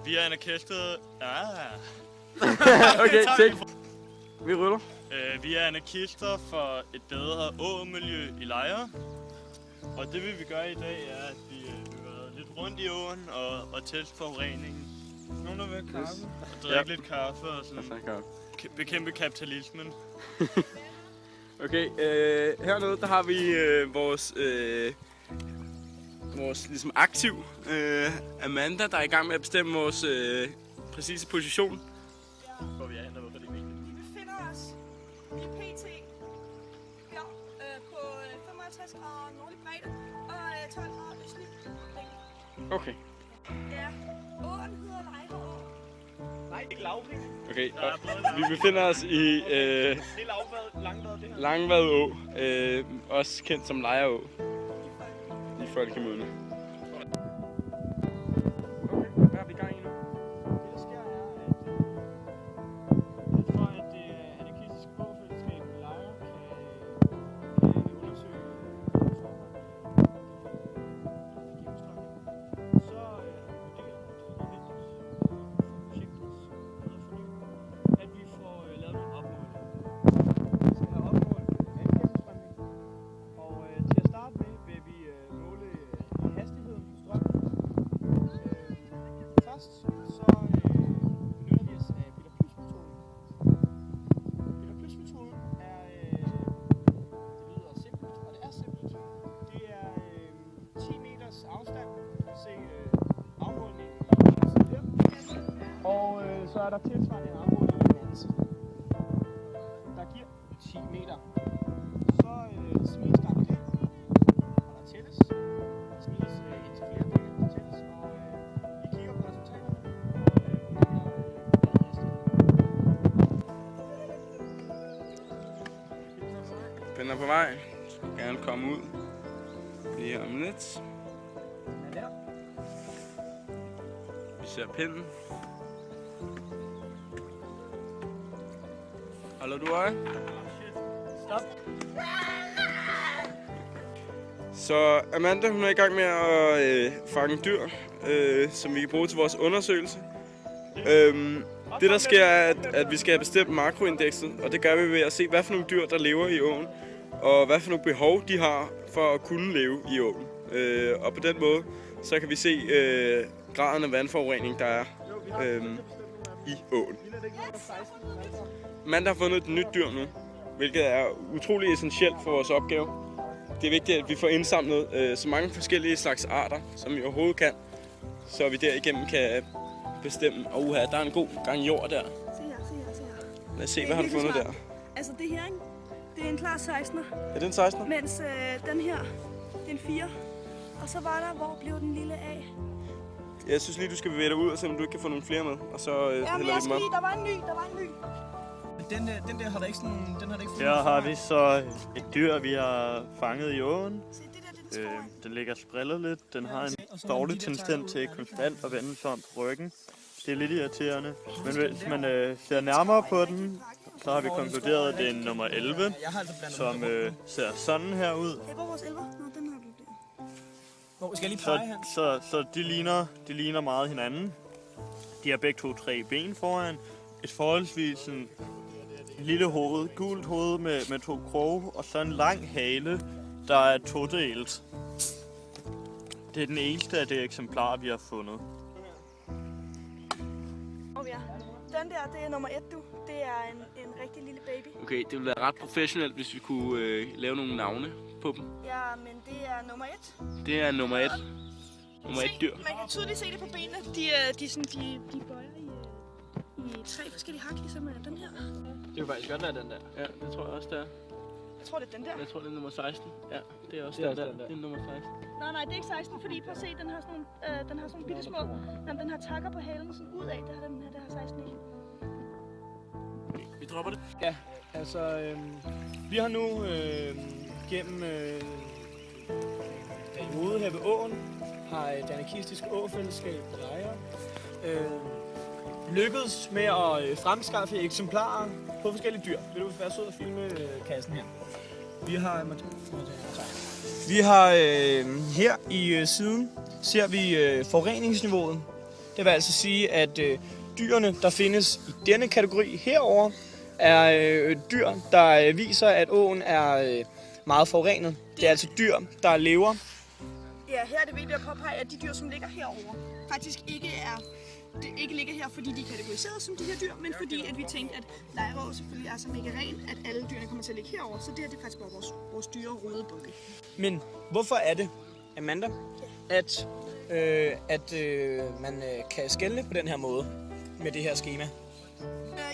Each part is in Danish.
Vi er anarkister. Okay, tjek. Vi ruller. Vi er anarkister for et bedre åmiljø i Lejre. Og det vi vil gøre i dag er, at vi vil være lidt rundt i åen og teste forureningen. Nogen der vil have kaffe? Og drikke lidt kaffe og sådan bekæmpe kapitalismen. Okay, hernede der har vi vores ligesom aktiv Amanda, der er i gang med at bestemme vores præcise position. Hvor vi er henne, hvorfor det er vigtigt. Vi befinder os i PT her på 55 grader nordlig bredde og 12 grader østlig bredde. Okay. Ja, åen hedder Lejre Å. Nej, ikke lavpris. Okay, og vi befinder os i Det er lavvad, langvad det her. Langvad Å, også kendt som Lejre Å i Folkemunde. Okay, hvad er vi i gang i nu? Det der sker er, at for at det anarkistiske bådfællesskab i Lejre kan undersøge forhold i energiudstrømning, så er det vurderet nødvendigt for projektets videre forløb, at vi får lavet nogle opmålinger. Vi skal have opmålt vandgennemstrømning, og til at starte med vil vi måle hastigheden på strømmen. Først så benytter vi os af Peter Plys-metoden. Peter Plys-metoden er, det lyder simpelt, og det er simpelt. Det er 10 meters afstand. Du kan se afmålingen her. Og så er der tilsvarende en afmåling på den anden side, der giver 10 meter. Så smides der en pind, og der tælles. Der smides indtil flere pinde, der tælles, og vi kigger på resultaterne. Den er på vej. Skal gerne komme ud lige om lidt. Ja, der. Vi ser pinden. Holder du øje? Stop. Så Amanda, hun er i gang med at fange dyr, som vi kan bruge til vores undersøgelse. Det der sker er, at vi skal have bestemt makroindekset, og det gør vi ved at se, hvad for nogle dyr, der lever i åen, og hvad for nogle behov, de har for at kunne leve i åen. Og på den måde, så kan vi se graden af vandforurening, der er i åen. Amanda har fundet et nyt dyr nu, hvilket er utrolig essentielt for vores opgave. Det er vigtigt, at vi får indsamlet så mange forskellige slags arter, som vi overhovedet kan, så vi derigennem kan bestemme. Der er en god gang jord der. Se her. Lad os se, hvad har du fundet der? Altså det her, ikke? Det er en klar 16'er, Er det en 16'er? mens den her, det er en 4. Og så var der, hvor blev den lille af? Jeg synes lige, du skal bevæge dig ud, og se om du ikke kan få nogle flere med. Og så Jamen, hælder vi jeg dem skal op. lige, der var en ny. Den der har der ikke sådan, den har der ikke Her har vi så et dyr, vi har fanget i åen. Se, det der, det er den store. Den ligger sprillet lidt. Den har en dårlig tendens til konstant at vende sig om på ryggen. Det er lidt irriterende. Men hvis man ser nærmere på den, så har vi konkluderet, at det er en nummer 11, som ser sådan her ud. Hey, hvor er vores 11'er? Nå, den har du der. Hvor skal jeg lige pege her? Så de ligner meget hinanden. De har begge to 3 ben foran. Et forholdsvis sådan lille hoved, gult hoved med 2 kroge, og så en lang hale, der er todelt. Det er den eneste af det eksemplar, vi har fundet. Den der, det er nummer 1, du. Det er en rigtig lille baby. Okay, det ville være ret professionelt, hvis vi kunne lave nogle navne på dem. Ja, men det er nummer 1. Det er nummer 1. Nummer 1 dyr. Man kan tydeligt se det på benene. De bøjer i 3 forskellige hak, ligesom den her. Det er jo faktisk godt, at den der. Ja, det tror jeg også, det er. Jeg tror, det er den der. Jeg tror, det er nummer 16. Ja, det er også Det er den også der. den der. Det er nummer 16. Nej, det er ikke 16, fordi prøv at se, den har sådan nogle bitte små. Jamen, den har takker på halen sådan ud af. Det har den her, det har 16 ikke. Vi dropper det. Ja, altså vi har nu gennem periode her ved åen, har et anarkistisk åfællesskab Lejre lykkedes med at fremskaffe eksemplarer på forskellige dyr. Vil du være sød at filme kassen her? Vi har her i siden ser vi forureningsniveauet. Det vil altså sige, at dyrene, der findes i denne kategori herover, er dyr, der viser, at åen er meget forurenet. Det er altså dyr, der lever. Ja, her er det vigtigt at påpege, at de dyr, som ligger herover, faktisk ikke ligger her, fordi de er kategoriseret som de her dyr, men fordi at vi tænkte, at Lejre selvfølgelig er så mega ren, at alle dyrene kommer til at ligge herover. Så det her det er faktisk bare vores dyre rodebunke. Men hvorfor er det, Amanda, at man kan skelne på den her måde med det her skema?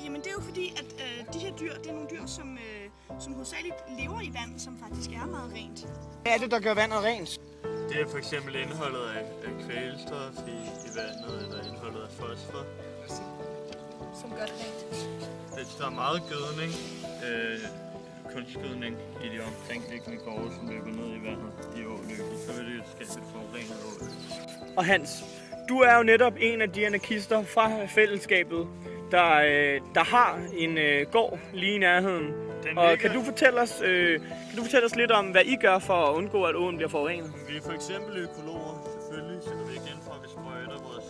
Jamen det er jo fordi, at de her dyr, det er nogle dyr, som hovedsageligt lever i vand, som faktisk er meget rent. Hvad er det, der gør vandet rent? Det er for eksempel indholdet af kvælstof i vandet, eller indholdet af fosfor. Som gør det rent. Hvis der er meget gødning, kunstgødning i de omkringliggende gårde, som løber ned i vandet i åløbet, så vil det jo skabe et forurenet åløb. Og Hans, du er jo netop en af de anarkister fra fællesskabet, der har en gård lige i nærheden. Og kan du fortælle os lidt om, hvad I gør for at undgå, at åen bliver forurenet? Vi er for eksempel økologer, selvfølgelig, så vi ikke ind for, at vi sprøjter vores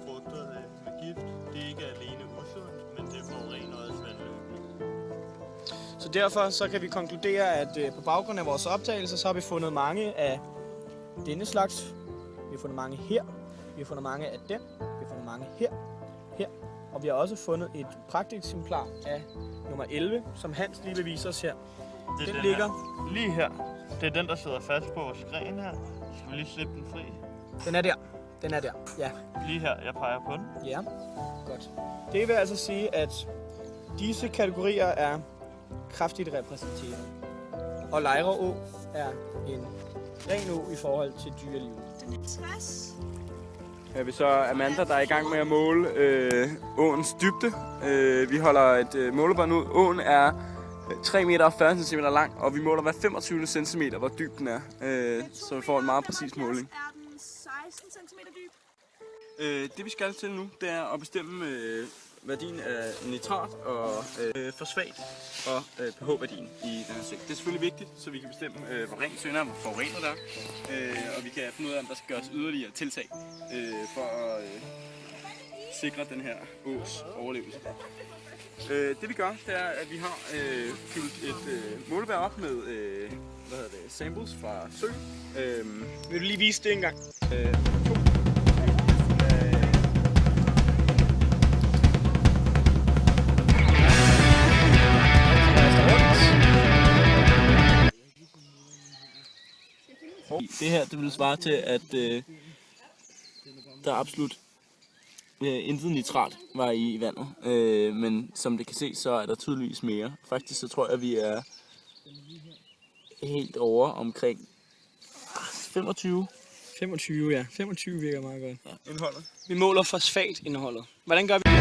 frugter med gift. Det er ikke alene usundt, men det forurener også vandløbene. Så derfor så kan vi konkludere, at på baggrund af vores optagelser, så har vi fundet mange af denne slags. Vi har fundet mange her. Vi har fundet mange af den. Vi har fundet mange her. Og vi har også fundet et pragteksemplar af nummer 11, som Hans lige vil vise os her. Den ligger her. Lige her. Det er den, der sidder fast på vores gren her. Skal vi lige slippe den fri? Den er der. Den er der, ja. Lige her, jeg peger på den. Ja, godt. Det vil altså sige, at disse kategorier er kraftigt repræsentative. Og Lejre Å er en ren å i forhold til dyrelivet. Den er 60. Ja, vi så Amanda, der er i gang med at måle åens dybde. Vi holder et målebånd ud. Åen er 3 meter og 40 cm lang, og vi måler hver 25 cm, hvor dyb den er. Så vi får en meget præcis måling. Er den 16 cm dyb? Det vi skal til nu, det er at bestemme værdien af nitrat og fosfat og pH-værdien i den her seng. Det er selvfølgelig vigtigt, så vi kan bestemme, hvor rent sønder og hvor forurenet der er. Og vi kan finde ud af, om der skal gøres yderligere tiltag for at sikre den her ås overlevelse. Det vi gør, det er, at vi har fyldt et målebær op med samples fra sø. Vil du lige vise det en gang? Det her, det vil svare til, at der absolut intet nitrat var i vandet. Men som det kan se, så er der tydeligvis mere. Faktisk så tror jeg, at vi er helt over omkring 25. 25, ja. 25 virker meget godt. Ja, indholdet. Vi måler fosfatindholdet. Hvordan gør vi det?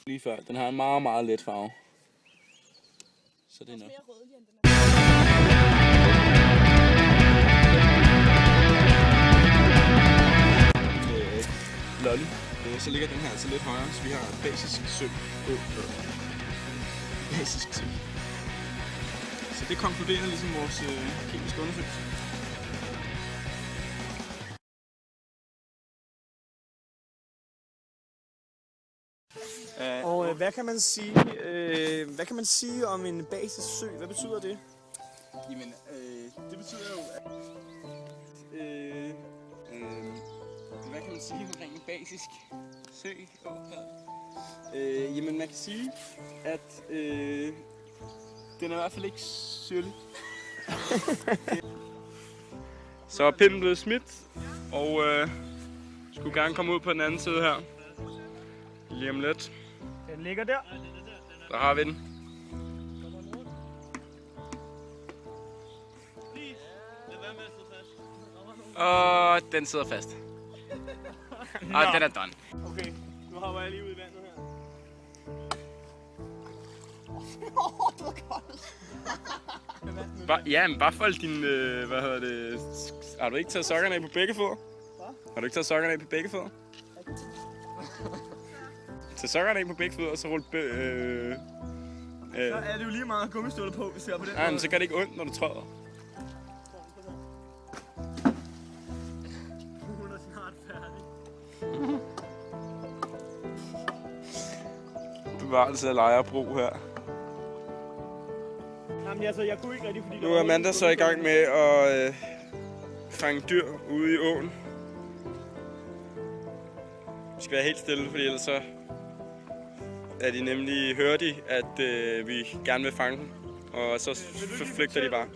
Lige før. Den har en meget, meget let farve. Så det er nok. Lolly. Så ligger den her altså lidt højere, så vi har basisk sø. Basisk sø. Så det konkluderer ligesom vores kemiske undersøgelse. Og hvad kan man sige om en basisk sø? Hvad betyder det? Jamen, det betyder jo, at hvad kan man sige omkring en basisk sø? Jamen, man kan sige, at den er i hvert fald ikke sølv. Så er pinden blevet smidt, og skulle gerne komme ud på den anden side her. Lige om lidt. Den ligger der. Der har vi den. Og den sidder fast. Og den er done. Okay, nu hopper jeg lige ud i vandet her. Åh, det var koldt. Ja, men bare fold din, har du ikke taget sokkerne af på begge fødder? Har du ikke taget sokkerne af på begge fødder? Tag sokkerne af på begge fødder, og så rul Så er det jo lige meget gummistøvler på, hvis jeg er på den nej, men så gør det ikke ondt, når du træder. Hun er snart færdig. Bevarelse af lejerbrug her. Jamen altså, jeg kunne ikke rigtig, fordi... Nu er Amanda så i gang med at fange dyr ude i åen. Vi skal være helt stille, fordi ellers så er de nemlig, hører de, at vi gerne vil fange dem, og så flygter de bare.